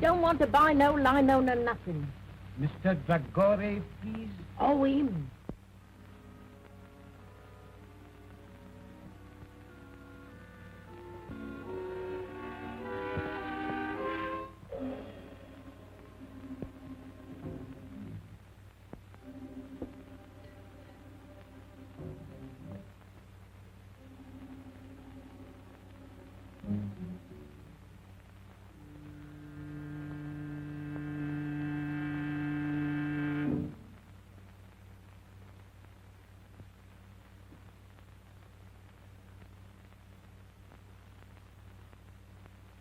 don't want to buy no lino, no nothing. Mr. Dragore, please. Oh, him.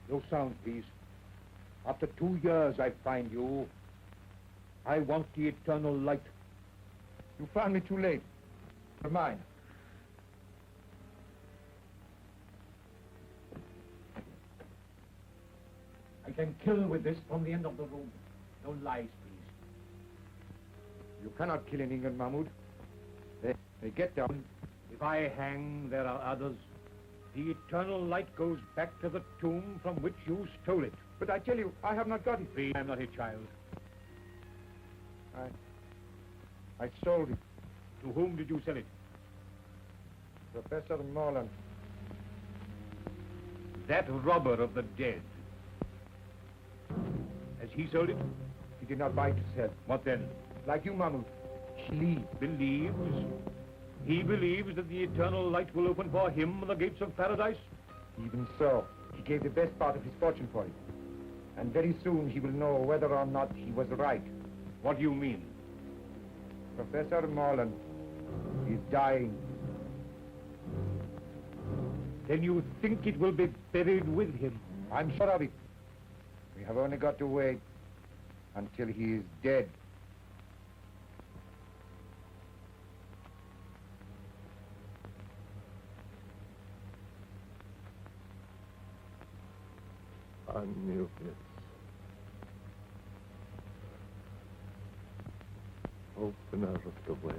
No sound, please. After 2 years I find you. I want the eternal light. You found me too late. Never mind. I can kill with this from the end of the room. No lies, please. You cannot kill in England, Mahmoud. They get down. If I hang, there are others. The eternal light goes back to the tomb from which you stole it. But I tell you, I have not got it. Please, I'm not a child. I sold it. To whom did you sell it? Professor Morlant. That robber of the dead. Has he sold it? He did not buy it to sell. What then? Like you, Mahmoud. He believes. He believes that the eternal light will open for him the gates of paradise? Even so, he gave the best part of his fortune for it. And very soon he will know whether or not he was right. What do you mean? Professor Morlant is dying. Then you think it will be buried with him? I'm sure of it. We have only got to wait until he is dead. I knew it. Open out of the way.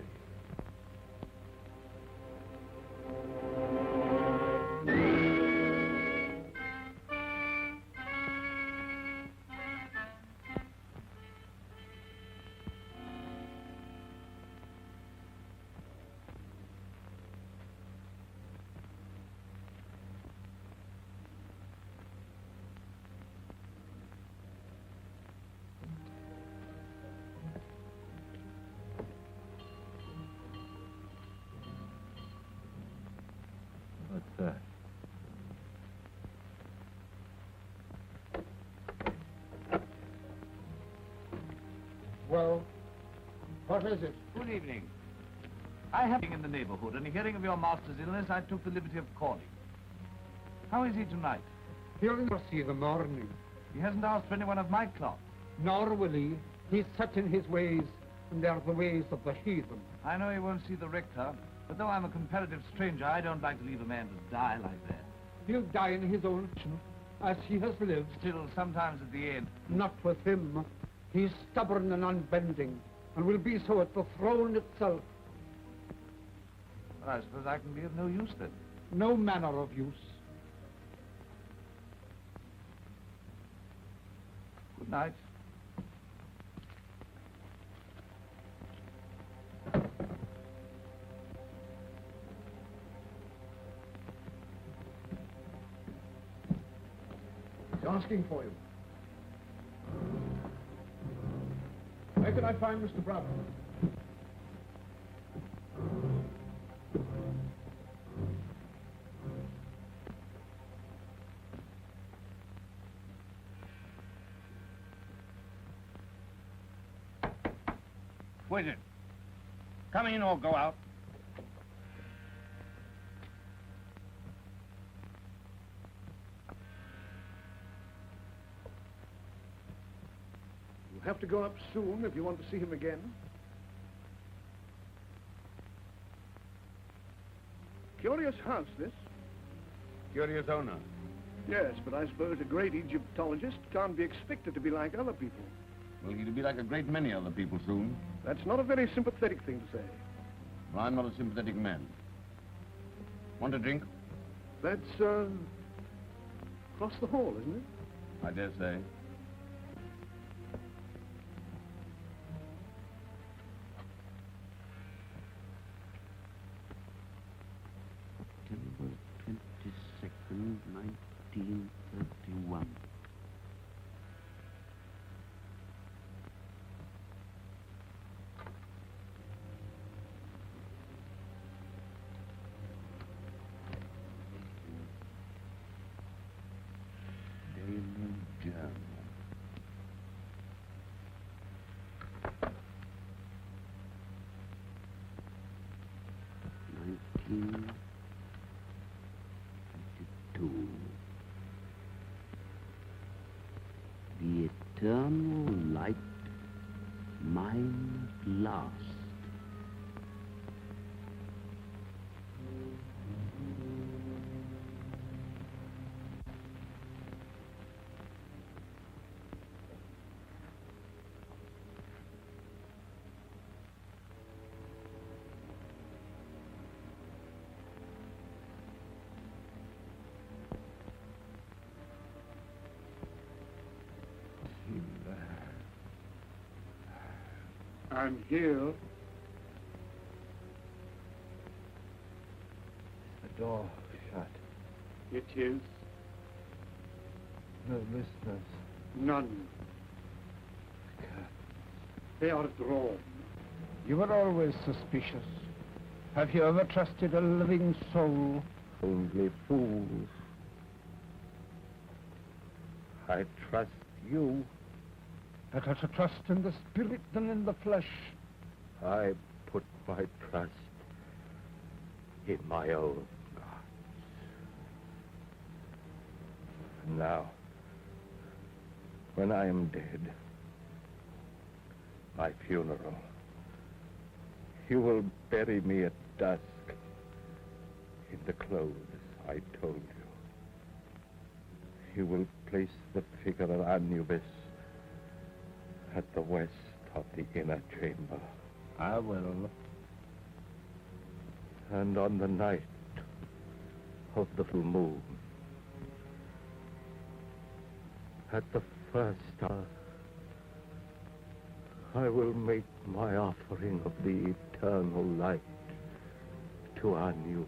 What's that? Well, what is it? Good evening. I have been in the neighborhood, and hearing of your master's illness, I took the liberty of calling. How is he tonight? He'll never see the morning. He hasn't asked for anyone of my cloth. Nor will he. He's set in his ways, and they're the ways of the heathen. I know he won't see the rector, but though I'm a comparative stranger, I don't like to leave a man to die like that. He'll die in his own fashion, as he has lived. Still, sometimes at the end. Not with him. He's stubborn and unbending, and will be so at the throne itself. Well, I suppose I can be of no use then. No manner of use. Good night. He's asking for you. Where can I find Mr. Bravo? Who is it? Come in or go out. You'll have to go up soon if you want to see him again. Curious house, this. Curious owner. Yes, but I suppose a great Egyptologist can't be expected to be like other people. Well, he'll be like a great many other people soon. That's not a very sympathetic thing to say. Well, I'm not a sympathetic man. Want a drink? That's, across the hall, isn't it? I dare say. eternal light, mine at last. And here, The door shut. it is No listeners. none. They are drawn. You were always suspicious. Have you ever trusted a living soul? Only fools. I trust you. Better to trust in the spirit than in the flesh. I put my trust in my own gods. And now, when I am dead, my funeral, you will bury me at dusk in the clothes I told you. You will place the figure of Anubis at the west of the inner chamber. I will. And on the night of the full moon, at the first hour, I will make my offering of the eternal light to Anubis,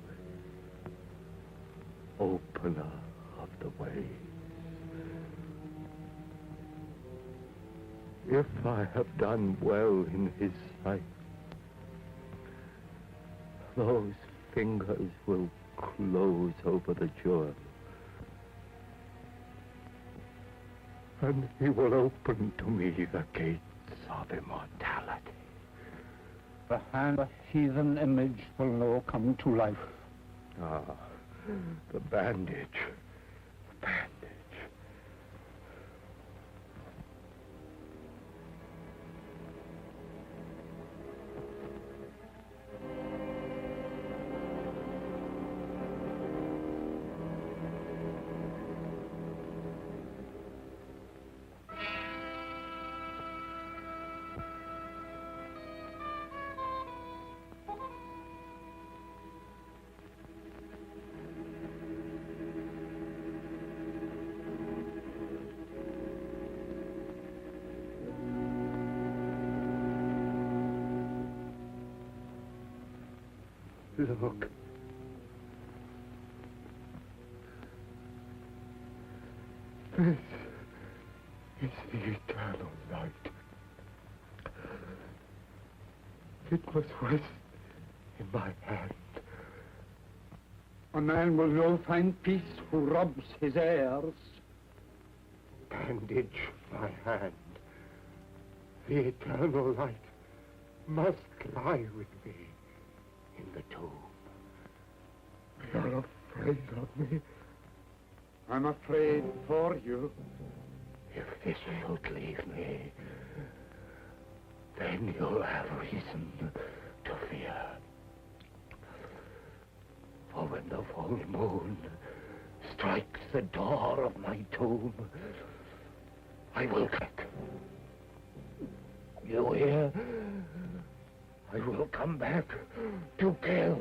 opener of the ways. If I have done well in his sight, those fingers will close over the jewel, and he will open to me the gates of immortality. The hand of a heathen image will now come to life. Ah, the bandage. The bandage. Look. This is the eternal light. It was rest in my hand. A man will now find peace who robs his heirs. Bandage my hand. The eternal light must lie with me in the tomb. You're afraid of me? I'm afraid for you. If this should leave me, then you'll have reason to fear. For when the full moon strikes the door of my tomb, I will kick. You hear? I will come back to kill.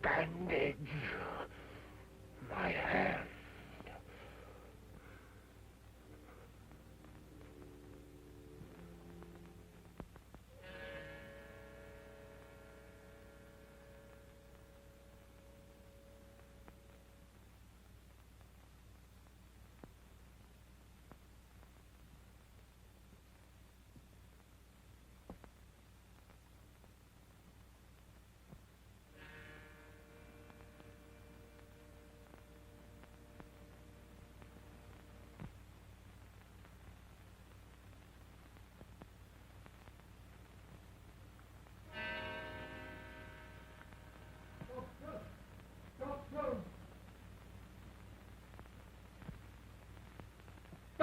Bandage my hand.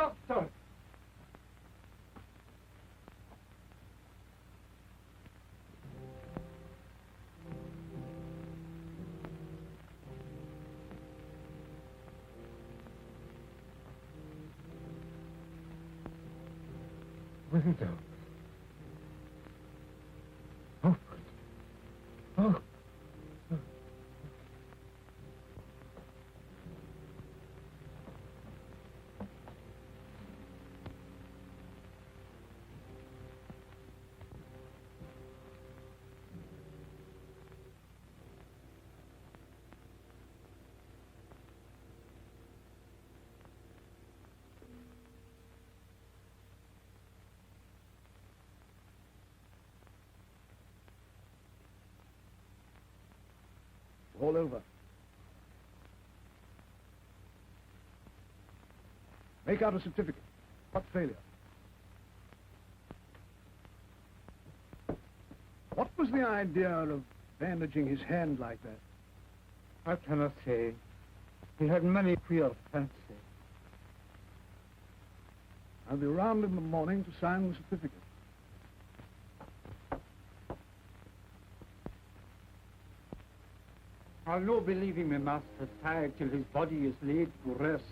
Doctor! Window. Oh. Oh. All over. Make out a certificate. What failure? What was the idea of bandaging his hand like that? I cannot say. He had many queer fancies. I'll be round in the morning to sign the certificate. I'll no believe him, master, tired till his body is laid to rest.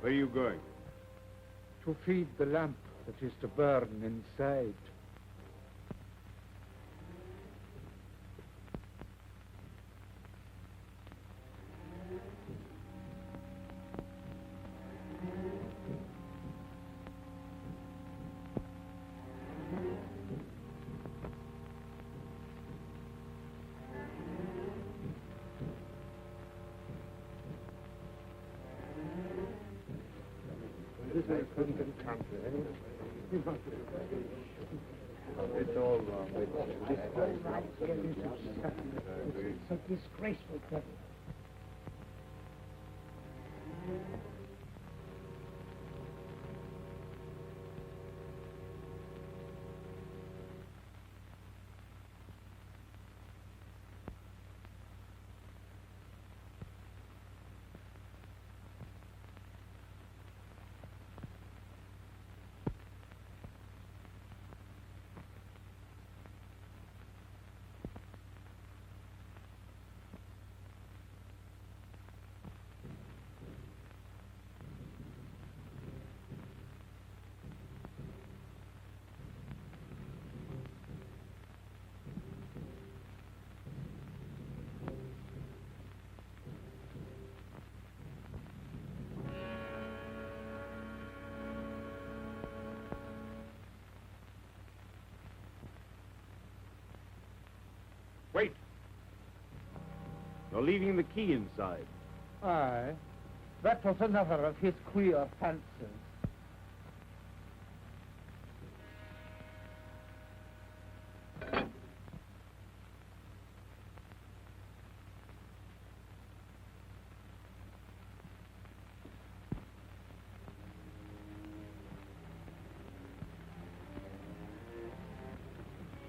Where are you going? To feed the lamp that is to burn inside. It's all wrong. It's a disgraceful devil. Wait! You're leaving the key inside. Aye. That was another of his queer fancies.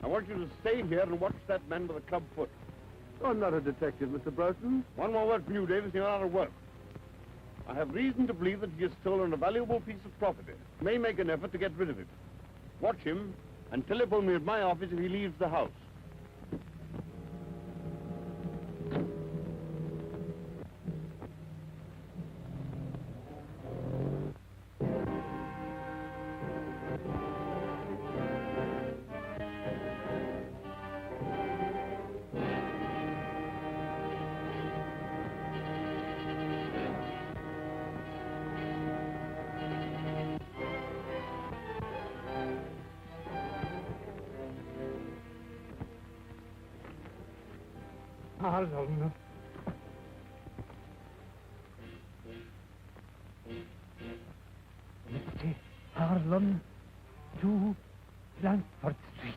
I want you to stay here and watch that man with a club foot. I'm not a detective, Mr. Burton. One more word from you, Davis, you're out of work. I have reason to believe that he has stolen a valuable piece of property. May make an effort to get rid of it. Watch him and telephone me at my office if he leaves the house. Harlan. Mr. Harlan to Blandford Street.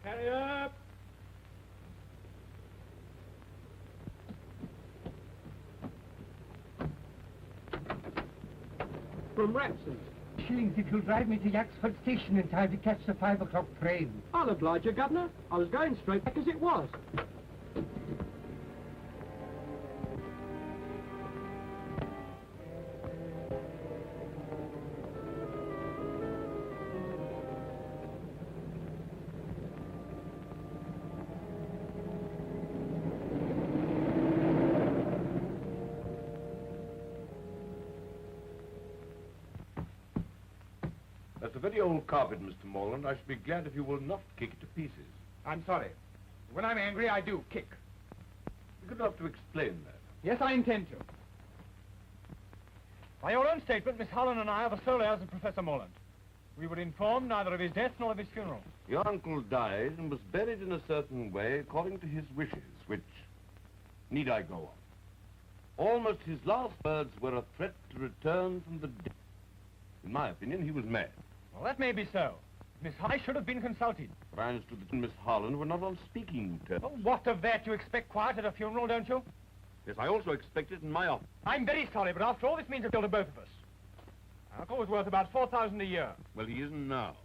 Hurry up! From Rapson's. Shillings if you'll drive me to Yaxford Station in time to catch the 5 o'clock train. I'll oblige you, Governor. I was going straight back as it was. That's a very old carpet, Mr. Morland. I should be glad if you will not kick it to pieces. I'm sorry. When I'm angry, I do kick. You could have to explain that. Yes, I intend to. By your own statement, Miss Holland and I are the sole heirs of Professor Morlant. We were informed neither of his death nor of his funeral. Your uncle died and was buried in a certain way according to his wishes, which need I go on. Almost his last words were a threat to return from the dead. In my opinion, he was mad. Well, that may be so. Miss I should have been consulted. But I understood that Miss Harlan were not on speaking terms. Well, what of that? You expect quiet at a funeral, don't you? Yes, I also expect it in my office. I'm very sorry, but after all, this means a bill to both of us. Our uncle was worth about $4,000 a year. Well, he isn't now.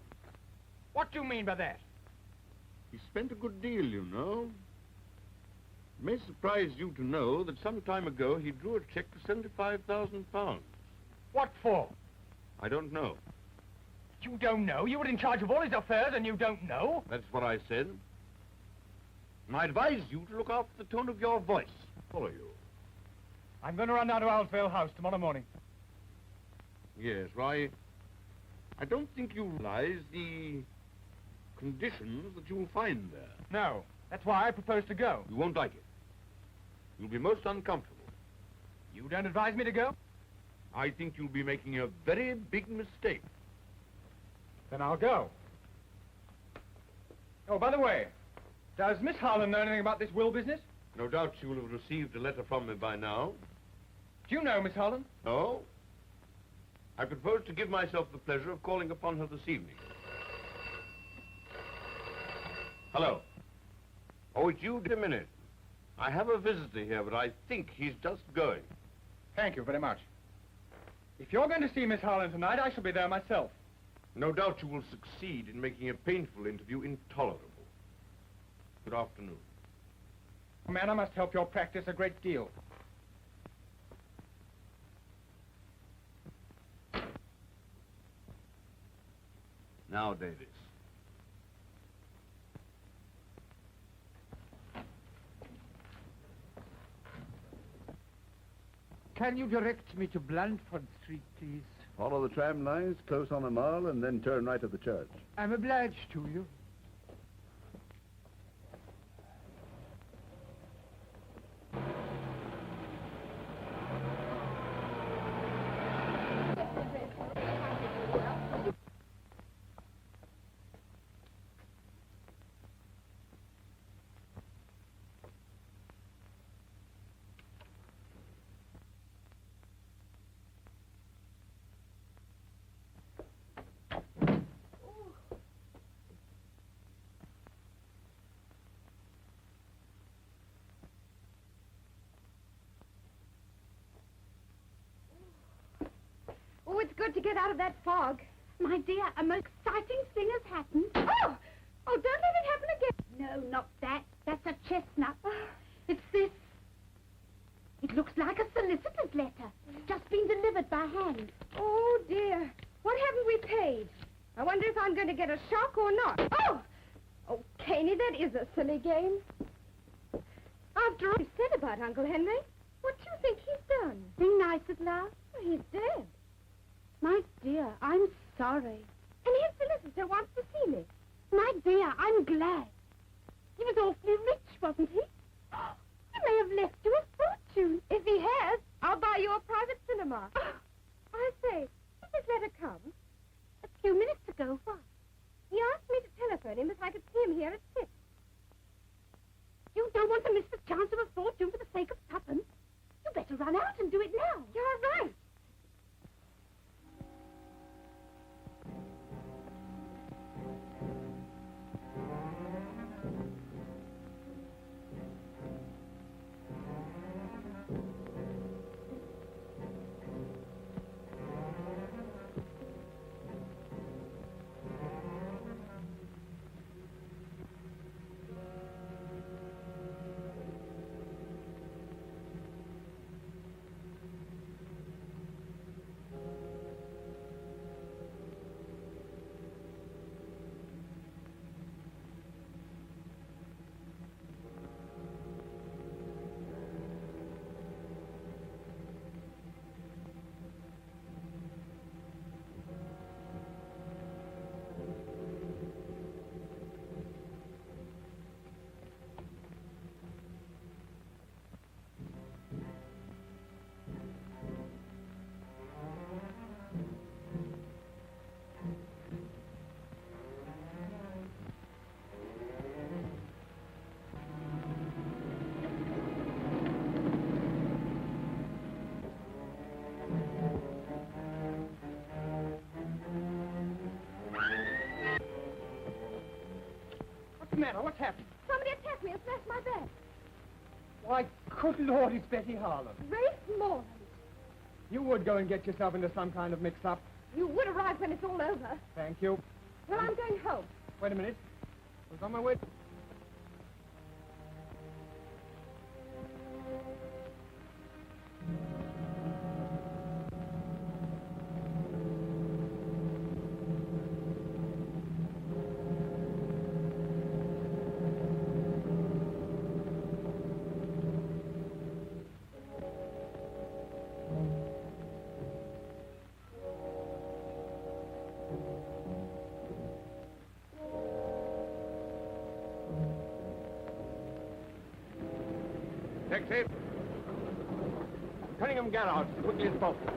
What do you mean by that? He spent a good deal, you know. It may surprise you to know that some time ago he drew a check for £75,000. What for? I don't know. You don't know? You were in charge of all his affairs and you don't know? That's what I said. And I advise you to look after the tone of your voice. Follow you. I'm going to run down to Owlsvale House tomorrow morning. Yes, well, I don't think you realize the conditions that you'll find there. No. That's why I propose to go. You won't like it. You'll be most uncomfortable. You don't advise me to go? I think you'll be making a very big mistake. Then I'll go. Oh, by the way, does Miss Harlan know anything about this will business? No doubt she will have received a letter from me by now. Do you know Miss Harlan? No? I propose to give myself the pleasure of calling upon her this evening. Hello. Oh, it's you, a minute. I have a visitor here, but I think he's just going. Thank you very much. If you're going to see Miss Harlan tonight, I shall be there myself. No doubt you will succeed in making a painful interview intolerable. Good afternoon. Man, I must help your practice a great deal. Now, Davis. Can you direct me to Blandford Street, please? Follow the tram lines, close on the Mall, and then turn right at the church. I'm obliged to you. Oh, it's good to get out of that fog. My dear, a most exciting thing has happened. Oh! Oh, don't let it happen again. No, not that. That's a chestnut. It's this. It looks like a solicitor's letter. Just been delivered by hand. Oh, dear. What haven't we paid? I wonder if I'm going to get a shock or not. Oh! Oh, Caney, that is a silly game. After all you said about Uncle Henry, what do you think he's done? Be nice at last. Well, he's dead. My dear, I'm sorry. And his solicitor wants to see me. My dear, I'm glad. He was awfully rich, wasn't he? He may have left you a fortune. If he has, I'll buy you a private cinema. I say, did this letter come? A few minutes ago, what? He asked me to telephone him if I could see him here at 6. You don't want to miss the chance of a fortune for the sake of tuppence. You better run out and do it now. You're right. What's the matter? What's happened? Somebody attacked me and smashed my bag. Why, good Lord, it's Betty Harlan. Race Morland. You would go and get yourself into some kind of mix-up. You would arrive when it's all over. Thank you. Well, I'm going home. Wait a minute. I was on my way. Detective! Cunningham Garage, as quickly as possible.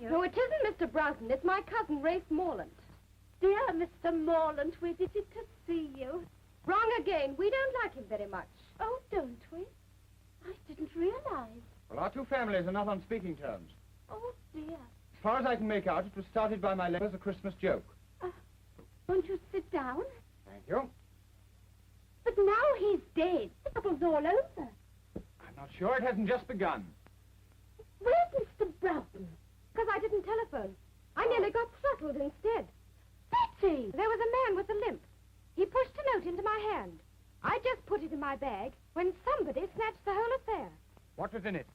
dear? No, it isn't Mr. Broughton. It's my cousin, Rafe Morlant. Dear Mr. Morlant, we're delighted to see you. Wrong again. We don't like him very much. Oh, don't we? I didn't realize. Well, our two families are not on speaking terms. Oh, dear. As far as I can make out, it was started by my letter as a Christmas joke. Won't you sit down? Thank you. But now he's dead. The trouble's all over. I'm not sure it hasn't just begun. Where's Mr. Broughton? Because I didn't telephone. I nearly got throttled instead. Betty! There was a man with a limp. He pushed a note into my hand. I just put it in my bag when somebody snatched the whole affair. What was in it?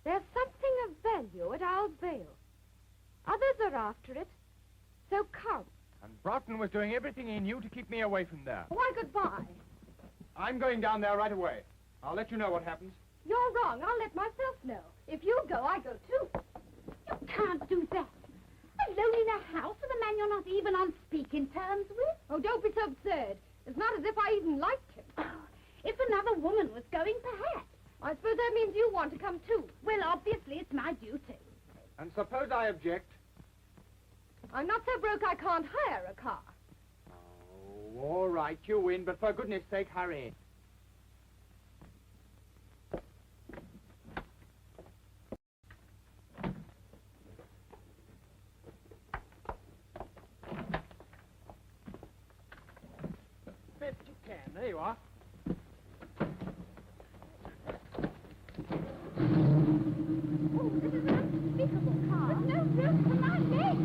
There's something of value at Owl's Vale. Others are after it. So come. And Broughton was doing everything he knew to keep me away from there. Why, goodbye. I'm going down there right away. I'll let you know what happens. You're wrong. I'll let myself know. If you go, I go too. You can't do that. Alone in a house with a man you're not even on speaking terms with. Oh, don't be so absurd. It's not as if I even liked him. Oh, if another woman was going, perhaps. I suppose that means you want to come too. Well, obviously, it's my duty. And suppose I object? I'm not so broke I can't hire a car. Oh, all right, you win, but for goodness sake, hurry. Best you can. There you are. Oh, this is an unspeakable car. There's no room for my legs.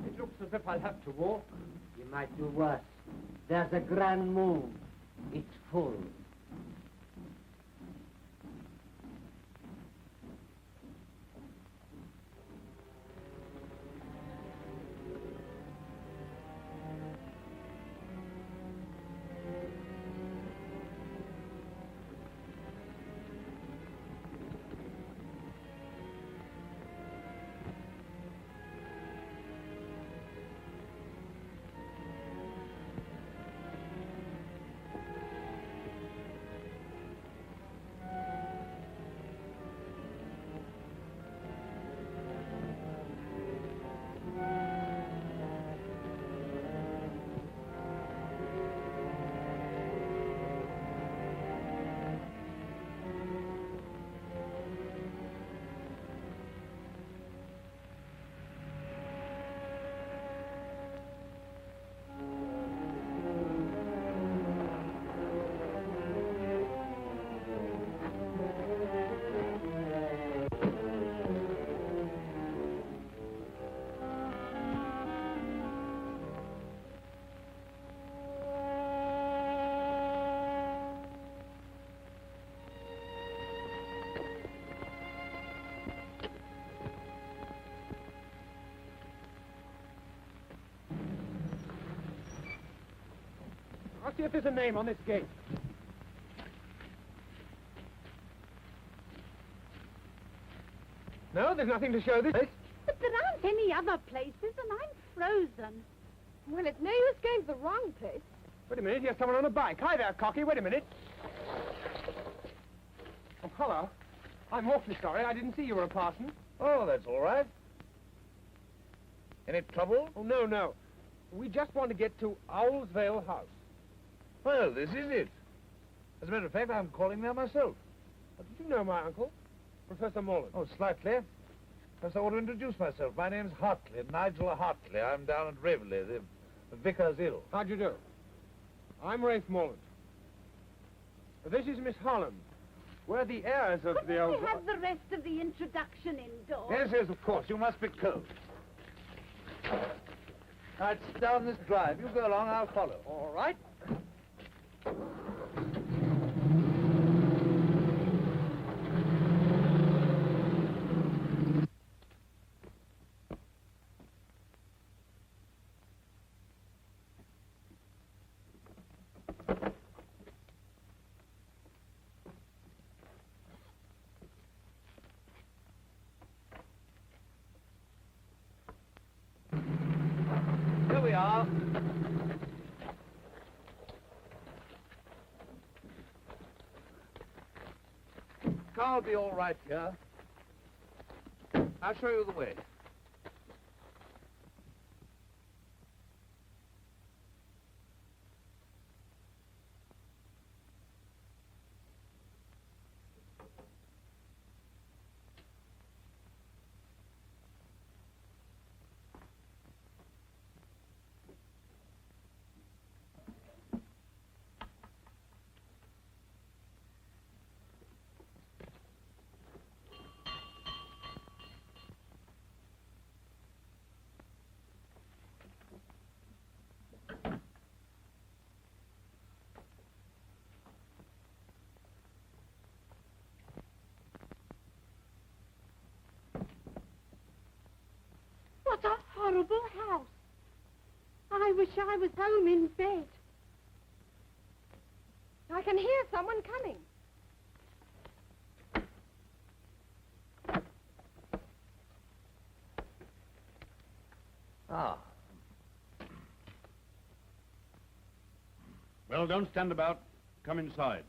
It looks as if I'll have to walk. You might do worse. There's a grand moon. It's full. I'll see if there's a name on this gate. No, there's nothing to show this place. But there aren't any other places, and I'm frozen. Well, it's no use going to the wrong place. Wait a minute, here's someone on a bike. Hi there, Cocky, wait a minute. Oh, hello. I'm awfully sorry, I didn't see you were a parson. Oh, that's all right. Any trouble? Oh, no, no. We just want to get to Owl's Vale House. Well, this is it. As a matter of fact, I'm calling there myself. Did you know my uncle, Professor Morlant? Oh, slightly. First, I want to introduce myself. My name's Hartley, Nigel Hartley. I'm down at Reveley. The vicar's ill. How'd you do? I'm Rafe Morlant. This is Miss Holland. We're the heirs of the old... Couldn't we have the rest of the introduction indoors? Yes, yes, of course. You must be cold. Now, it's down this drive. You go along, I'll follow. All right. Here we are. car will be all right here. I'll show you the way. What a horrible house. I wish I was home in bed. I can hear someone coming. Ah. Well, don't stand about. Come inside.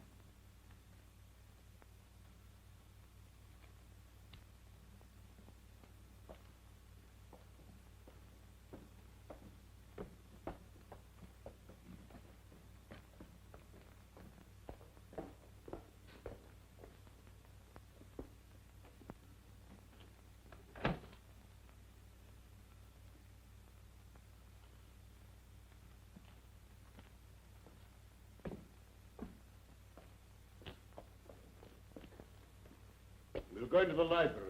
We'll go into the library.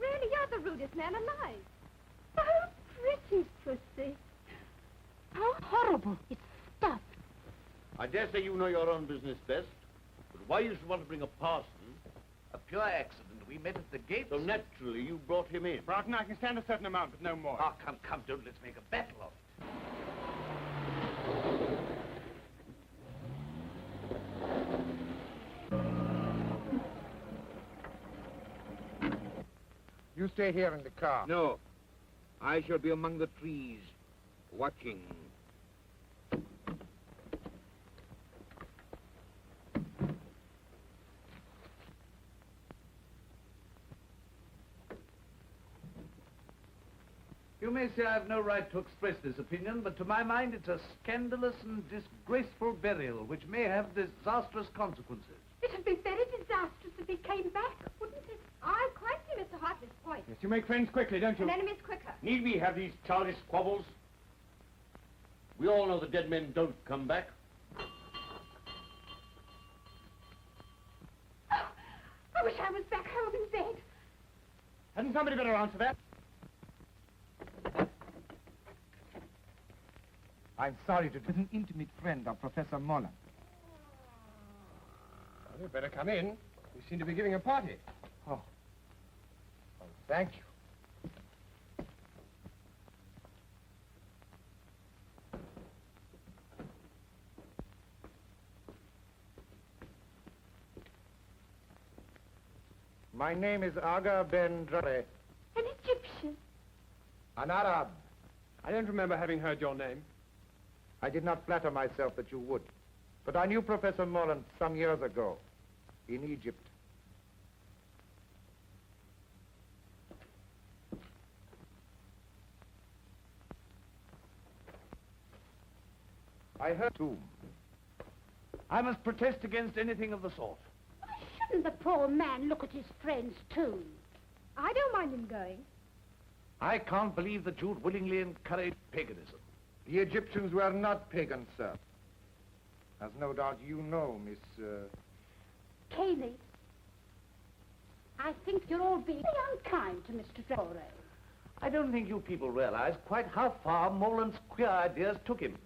Really, you're the rudest man alive. Oh, pretty pussy. How horrible. It's stuffed. I dare say you know your own business best, but why you should want to bring a parson? A pure accident. We met at the gate. So naturally you brought him in. Broughton, I can stand a certain amount, but no more. Oh, come, don't let's make a battle of it. You stay here in the car. No. I shall be among the trees, watching. You may say I have no right to express this opinion, but to my mind it's a scandalous and disgraceful burial which may have disastrous consequences. It would be very disastrous if he came back, wouldn't it? I quite see Mr. Hartley's point. Yes, you make friends quickly, don't you? And enemies quicker. Need we have these childish squabbles? We all know the dead men don't come back. Oh, I wish I was back home in bed. Hadn't somebody better answer that? I'm sorry to... With an intimate friend of Professor Morlant. Well, you'd better come in. We seem to be giving a party. Oh, thank you. My name is Aga Ben Dre. An Egyptian. An Arab. I don't remember having heard your name. I did not flatter myself that you would. But I knew Professor Morlant some years ago, in Egypt. I heard too. I must protest against anything of the sort. Why shouldn't the poor man look at his friends too? I don't mind him going. I can't believe that you'd willingly encourage paganism. The Egyptians were not pagans, sir. As no doubt you know, Miss... Cayley, I think you're all being unkind to Mr. Dore. I don't think you people realize quite how far Morland's queer ideas took him.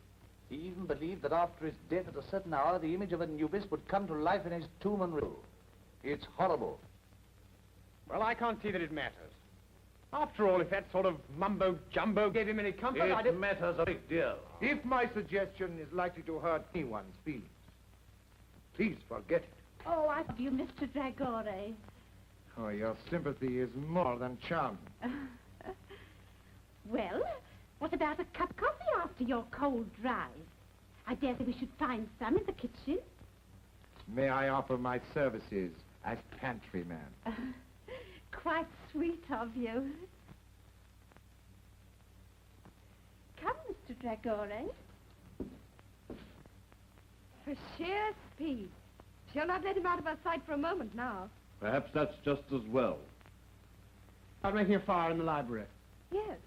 He even believed that after his death at a certain hour, the image of Anubis would come to life in his tomb and riddle. It's horrible. Well, I can't see that it matters. After all, if that sort of mumbo-jumbo gave him any comfort, It matters a great deal. If my suggestion is likely to hurt anyone's feelings, please forget it. Oh, I love you, Mr. Dragore. Oh, your sympathy is more than charming. Well, what about a cup of coffee after your cold drive? I dare say we should find some in the kitchen. May I offer my services as pantryman? Quite sweet of you. Come, Mr. Dragore. For sheer speed. She'll not let him out of her sight for a moment now. Perhaps that's just as well. I'm making a fire in the library. Yes.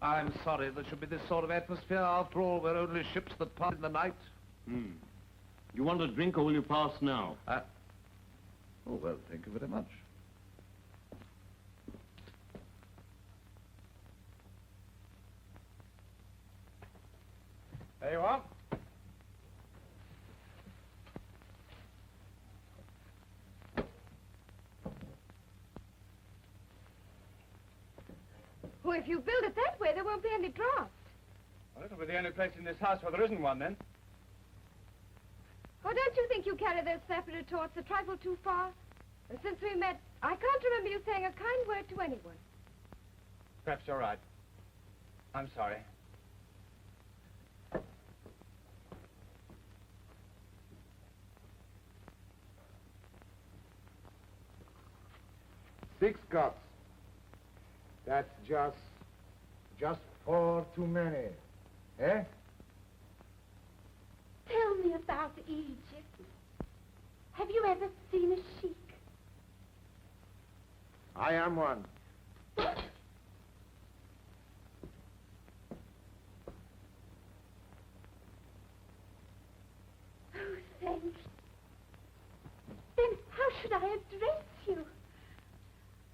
I'm sorry there should be this sort of atmosphere. After all, we're only ships that pass in the night. You want a drink or will you pass now? Oh, well, thank you very much. There you are. Well, if you build it that way, there won't be any draft. Well, it'll be the only place in this house where there isn't one, then. Oh, don't you think you carry those snapper retorts a trifle too far? Since we met, I can't remember you saying a kind word to anyone. Perhaps you're right. I'm sorry. Six cups. That's just 4 too many. Eh? Tell me about Egypt. Have you ever seen a sheik? I am one. Oh, thanks. Then how should I address you?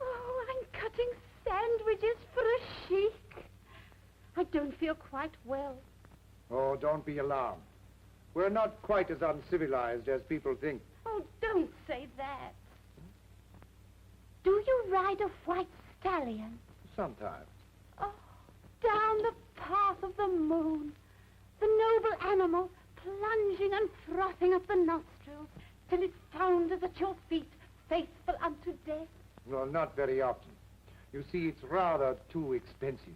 Oh, I'm cutting sandwiches for a sheik. I don't feel quite well. Oh, don't be alarmed. We're not quite as uncivilized as people think. Oh, don't say that. Do you ride a white stallion? Sometimes. Oh, down the path of the moon, the noble animal plunging and frothing up the nostrils till it founders at your feet, faithful unto death. Well, not very often. You see, it's rather too expensive.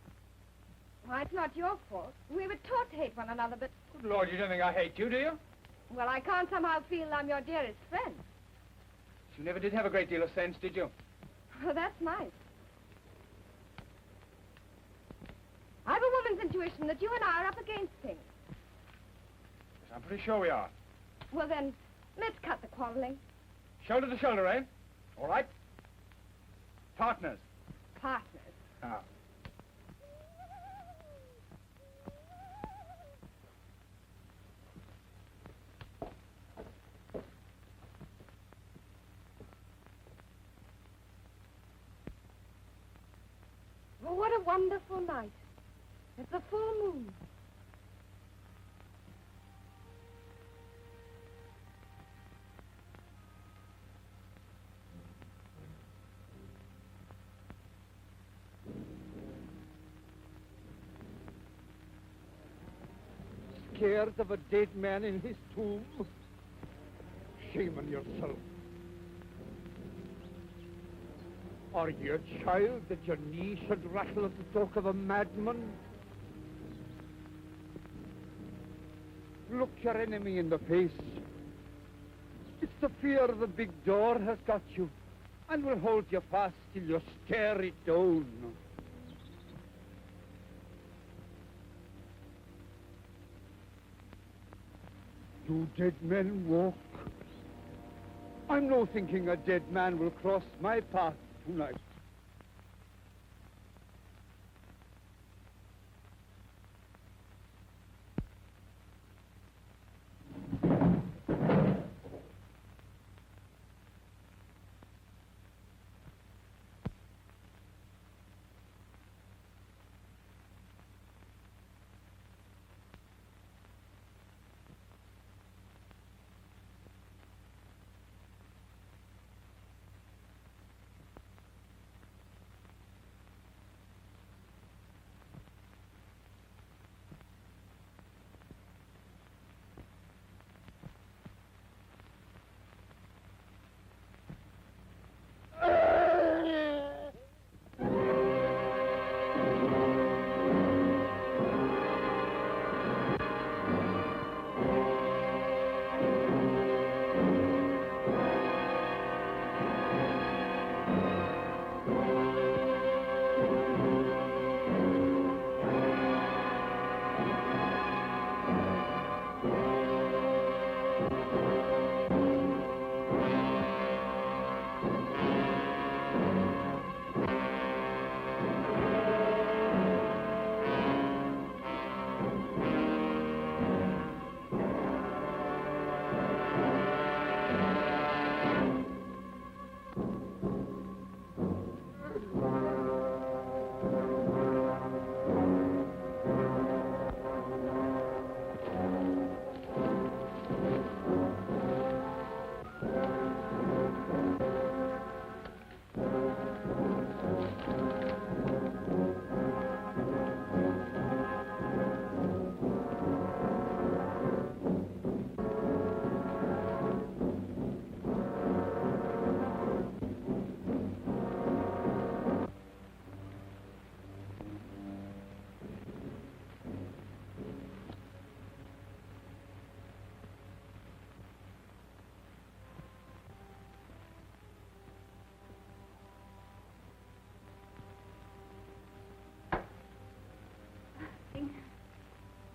Why, it's not your fault. We were taught to hate one another, but... Good Lord, you don't think I hate you, do you? Well, I can't somehow feel I'm your dearest friend. You never did have a great deal of sense, did you? Well, that's nice. I've a woman's intuition that you and I are up against things. Yes, I'm pretty sure we are. Well, then, let's cut the quarreling. Shoulder to shoulder, eh? All right. Partners. Partners. Ah. Oh, what a wonderful night. It's a full moon. Scared of a dead man in his tomb? Shame on yourself. Are you a child that your knee should rattle at the talk of a madman? Look your enemy in the face. It's the fear of the big door has got you, and will hold you fast till you stare it down. Do dead men walk? I'm no thinking a dead man will cross my path tonight.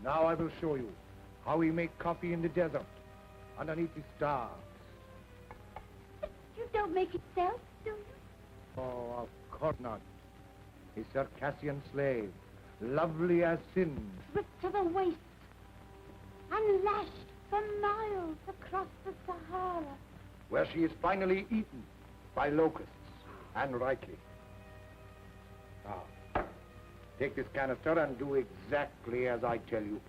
Now I will show you how we make coffee in the desert, underneath the stars. You don't make it yourself, do you? Oh, of course not. A Circassian slave, lovely as sin. Stripped to the waist and lashed for miles across the Sahara. Where she is finally eaten by locusts, and rightly. Now, take this canister and do exactly as I tell you.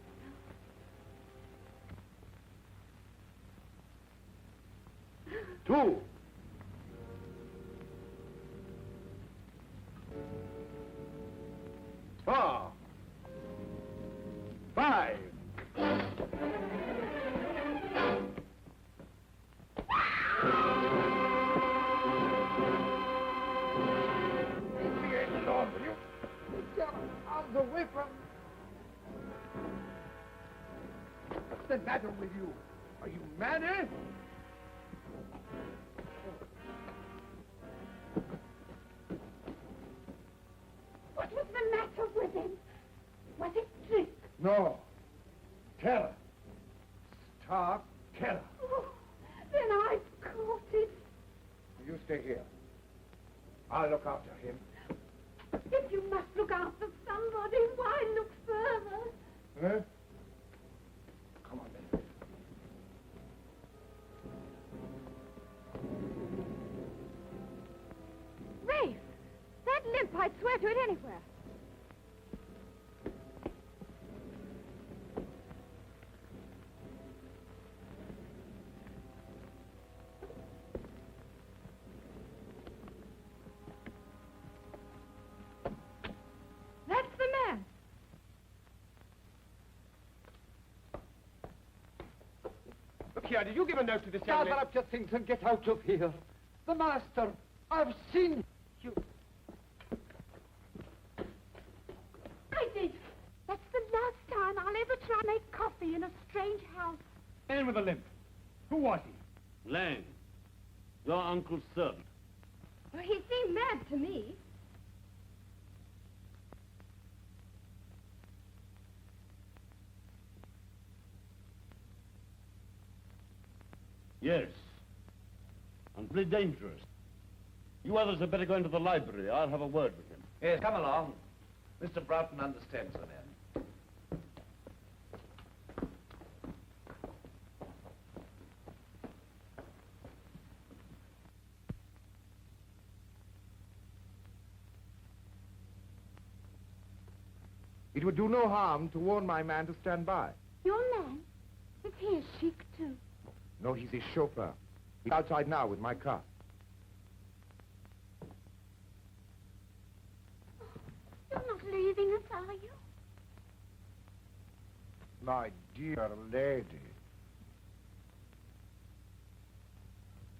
Two. Four. Five. Arms away from... What's the matter with you? Are you mad, eh? What was the matter with him? Was it drink? No. Terror. Stark terror. Oh, then I've caught it. You stay here. I'll look after him. If you must look after somebody, why look further? Huh? Come on, then. Rafe! That limp, I'd swear to it anywhere. That's the man. Look here, did you give a note to this young Gather lady? up your things and get out of here. The master, I've seen you. I did. That's the last time I'll ever try to make coffee in a strange house. Man with a limp. Who was he? Lang, your uncle's servant. Well, he seemed mad to me. Yes. And pretty dangerous. You others had better go into the library. I'll have a word with him. Yes, come along. Mr. Broughton understands the man. It would do no harm to warn my man to stand by. Your man? Is he a sheik too? No, he's his chauffeur. He's outside now with my car. You're not leaving us, are you? My dear lady.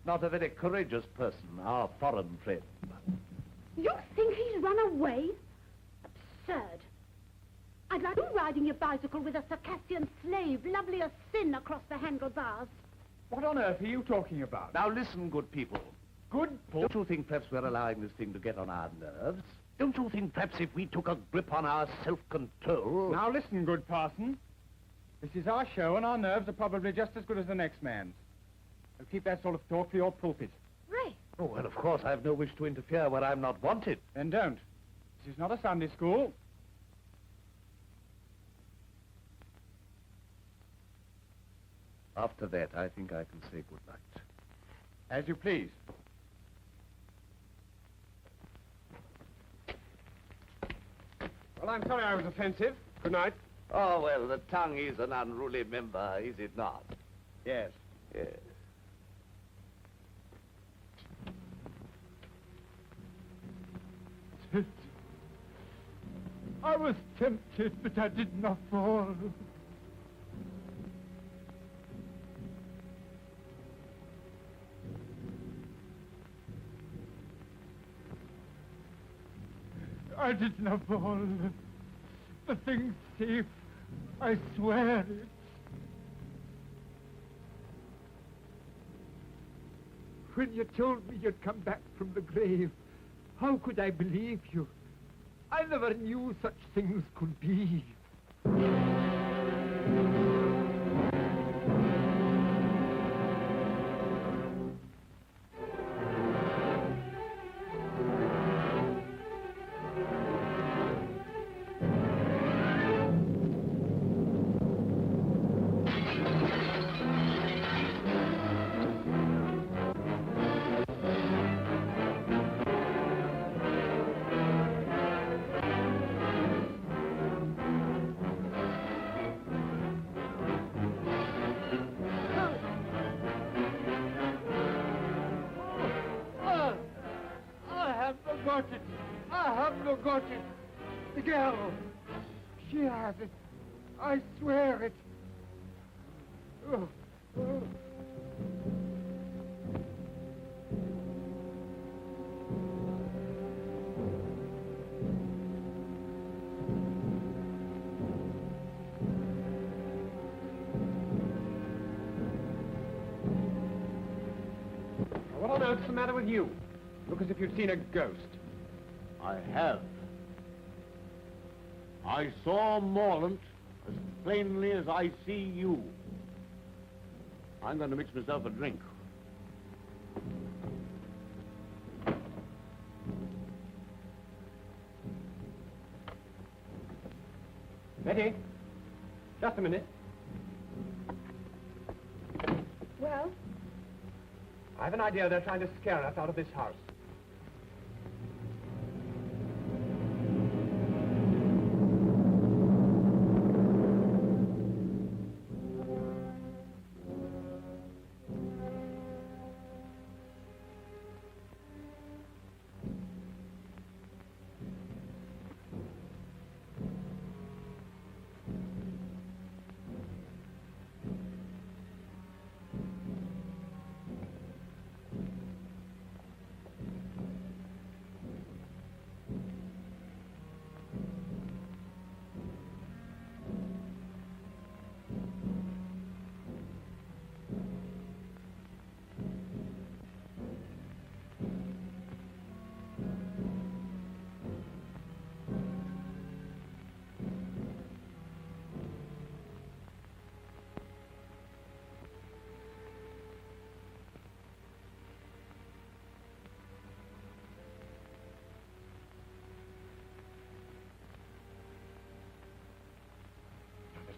Not a very courageous person, our foreign friend. You think he's run away? Absurd. I'd like you riding your bicycle with a Circassian slave, lovely as sin, across the handlebars. What on earth are you talking about? Now listen, good people. Good Don't you think perhaps we're allowing this thing to get on our nerves? Don't you think perhaps if we took a grip on our self-control... Now listen, good parson. This is our show, and our nerves are probably just as good as the next man's. So keep that sort of talk for your pulpit. Ray! Oh, well, of course, I have no wish to interfere where I'm not wanted. Then don't. This is not a Sunday school. After that, I think I can say good night. As you please. Well, I'm sorry I was offensive. Good night. Oh, well, the tongue is an unruly member, is it not? Yes. Yes. I was tempted, but I did not fall. I did not fall. The thing's safe. I swear it. When you told me you'd come back from the grave, how could I believe you? I never knew such things could be. forgot it. The girl. She has it. I swear it. Oh, oh. What on earth's the matter with you? Look as if you'd seen a ghost. I have. I saw Morlant as plainly as I see you. I'm going to mix myself a drink. Betty, just a minute. Well? I have an idea they're trying to scare us out of this house.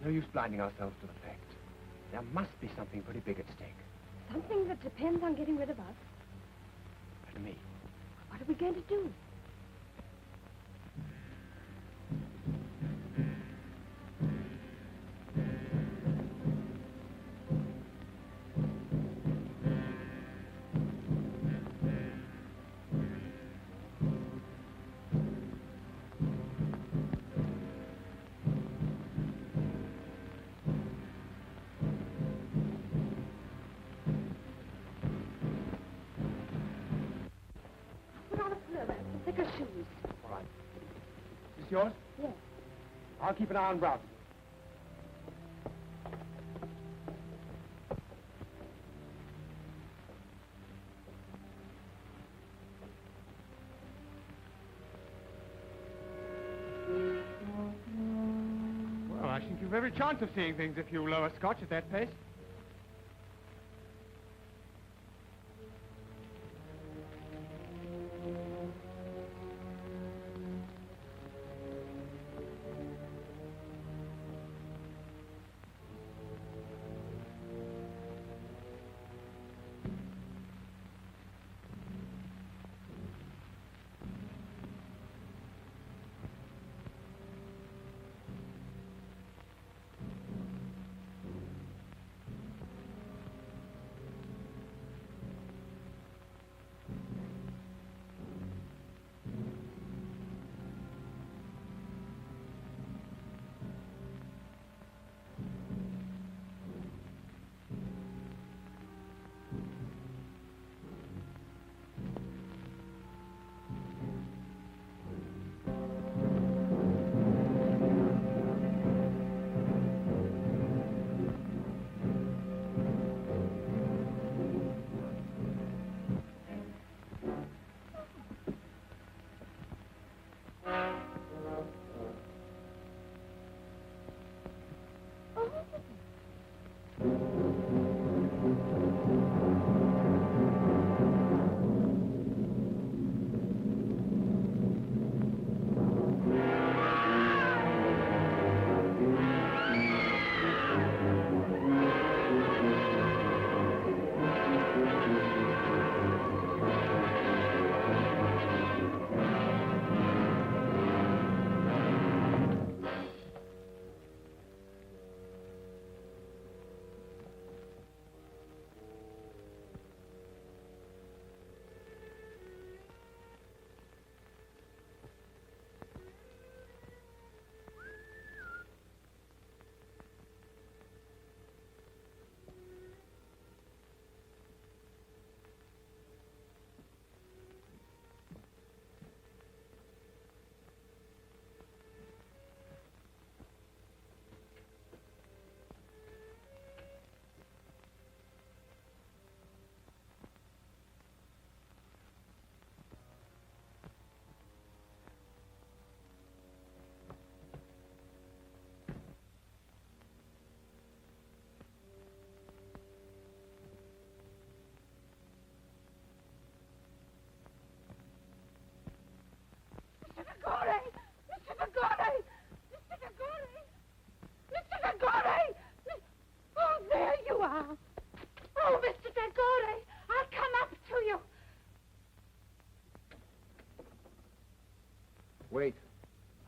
No use blinding ourselves to the fact. There must be something pretty big at stake. Something that depends on getting rid of us. And me. What are we going to do? Take her shoes. All right. Is this yours? Yes. I'll keep an eye on Brown. Well, I think you've every chance of seeing things if you lower scotch at that pace.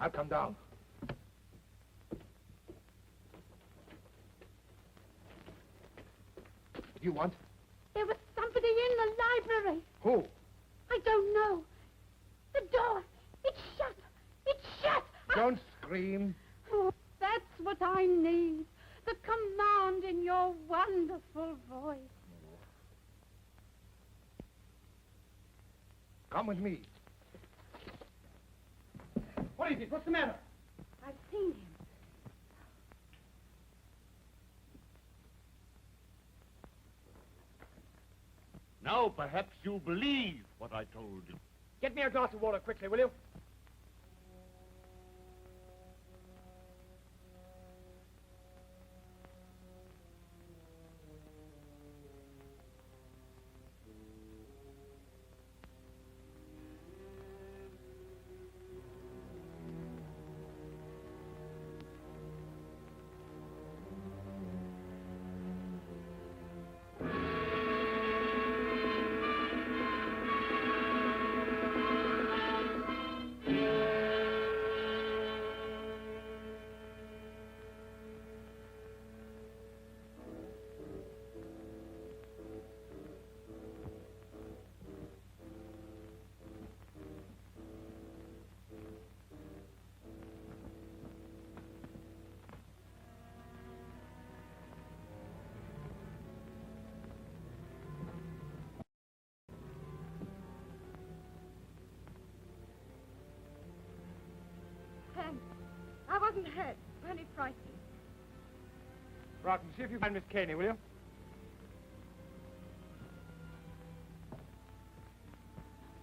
I'll come down. What do you want? There was somebody in the library. Who? I don't know. The door. It's shut. It's shut. Don't scream. Oh, that's what I need. The command in your wonderful voice. Come with me. What is it? What's the matter? I've seen him. Now perhaps you believe what I told you. Get me a glass of water quickly, will you? Thanks. I wasn't hurt. Only frightened. Broughton, see if you find Miss Caney, will you?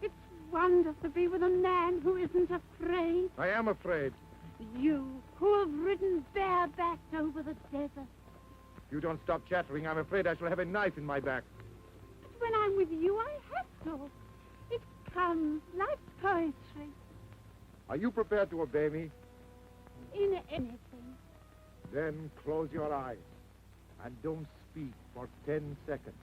It's wonderful to be with a man who isn't afraid. I am afraid. You, who have ridden barebacked over the desert. If you don't stop chattering, I'm afraid I shall have a knife in my back. But when I'm with you, I have to. It comes like poetry. Are you prepared to obey me? In anything. Then close your eyes and don't speak for 10 seconds.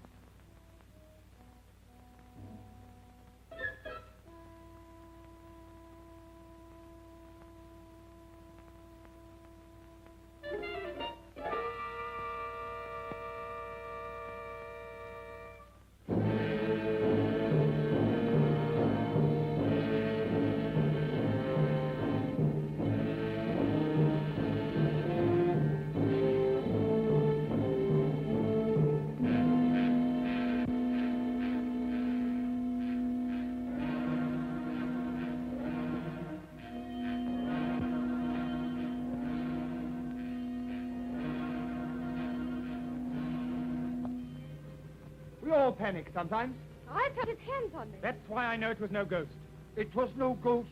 We all panic sometimes. I put his hands on me. That's why I know it was no ghost. It was no ghost.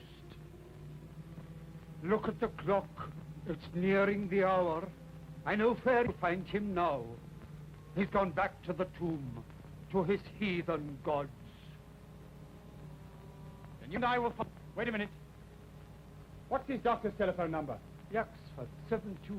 Look at the clock. It's nearing the hour. I know where to find him now. He's gone back to the tomb, to his heathen gods. And you and I will... Wait a minute. What's his doctor's telephone number? Yaxford, 72.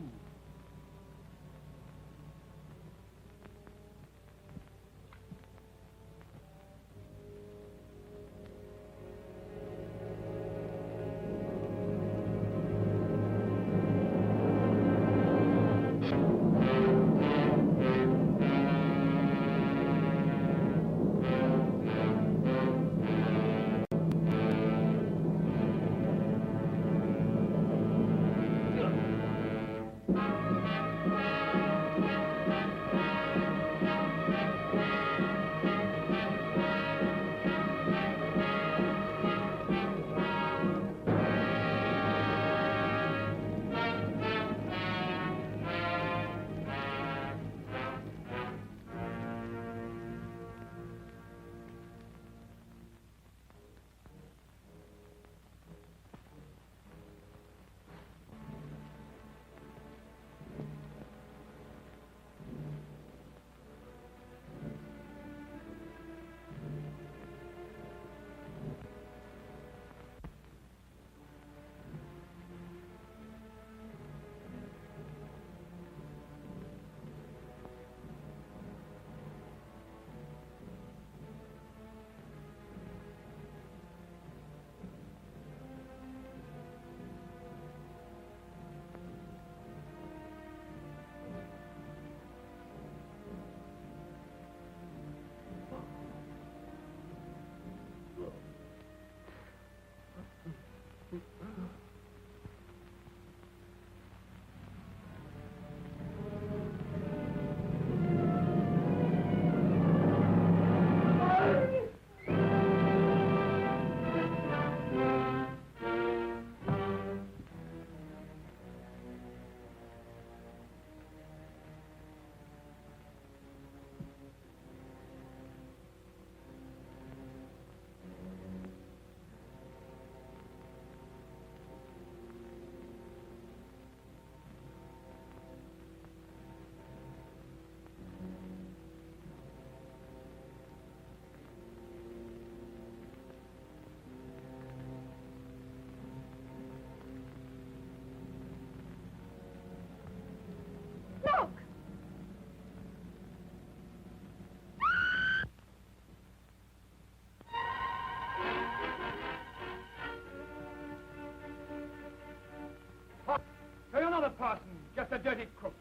the dirty crook.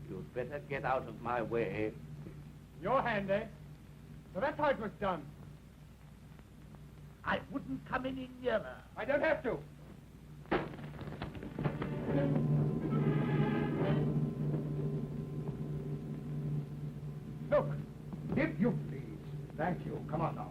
You'd better get out of my way. Your hand, eh? So that's how it was done. I wouldn't come any nearer. I don't have to. Look, if you please. Thank you. Come on now.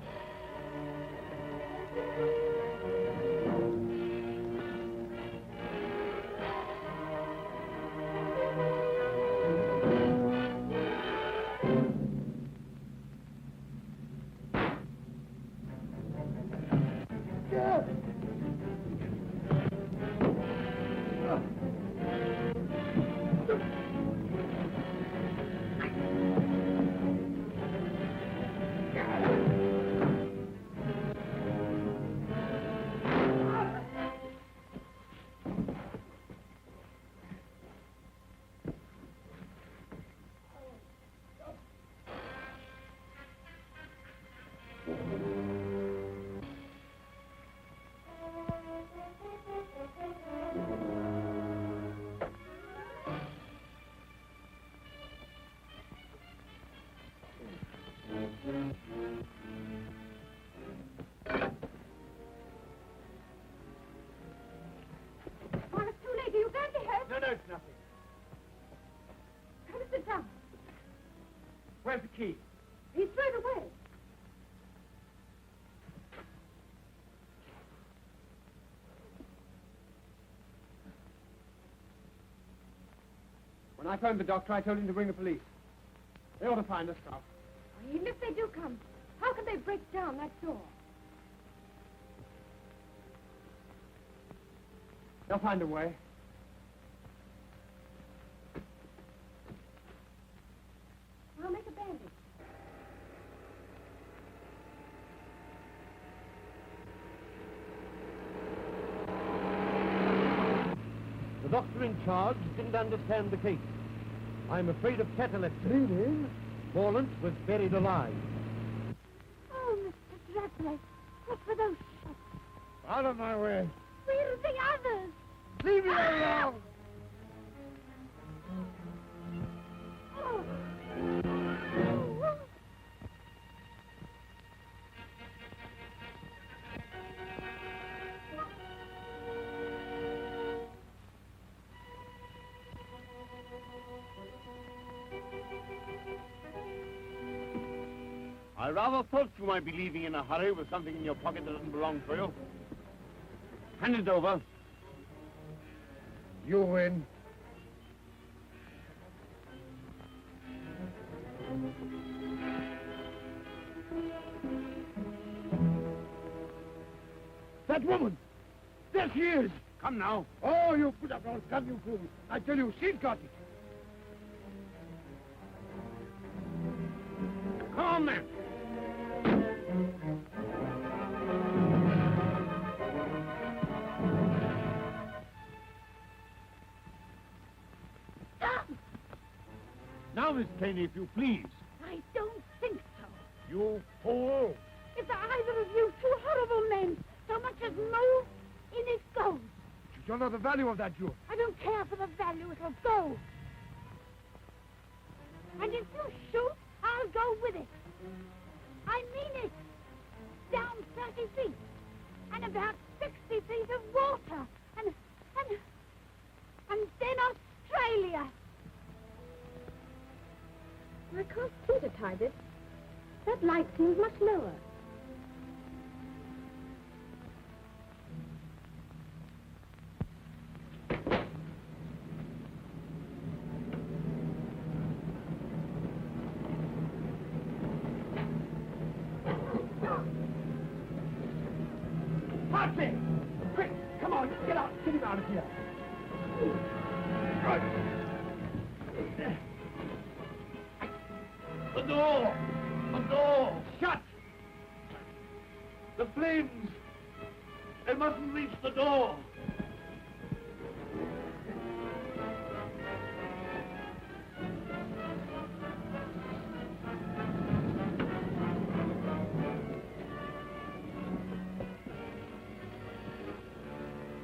No, it's nothing. Come and sit down. Where's the key? He's thrown away. When I phoned the doctor, I told him to bring the police. They ought to find us now. Even if they do come, how can they break down that door? They'll find a way. I'll make a bandage. The doctor in charge didn't understand the case. I'm afraid of catalepsy. Bleeding? Morlant was buried alive. Oh, Mr. Bradley, what were those shots? Out of my way. Where are the others? Leave me alone! Oh. I rather thought you might be leaving in a hurry with something in your pocket that doesn't belong to you. Hand it over. You win. That woman! There she is! Come now. Oh, you put up your gun, you fool! I tell you, she's got it! Come on, then. Now, Miss Caney, if you please. I don't think so. You fool. If either of you two horrible men so much as move, in it goes. You don't know the value of that jewel. I don't care for the value, it'll go. And if you shoot, I'll go with it. I mean it. Down 30 feet. And about 60 feet of water. And then Australia. I can't see the target. That light seems much lower. Hartley! Quick! Come on, get out! Get him out of here! Right. The door! The door! Shut! The flames! They mustn't reach the door!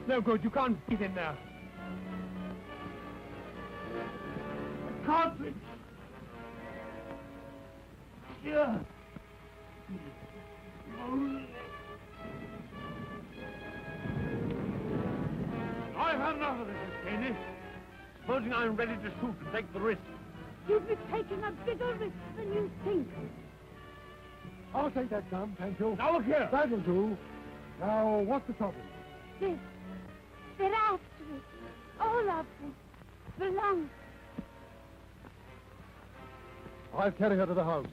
No good. You can't breathe in there. Cartridge! Here! I've had enough of this, Caney. Supposing I'm ready to shoot and take the risk. You'd be taking a bigger risk than you think. I'll take that gun, thank you. Now look here. That'll do. Now, what's the trouble? This. They're after it. All of them. Belongs. I'll carry her to the house.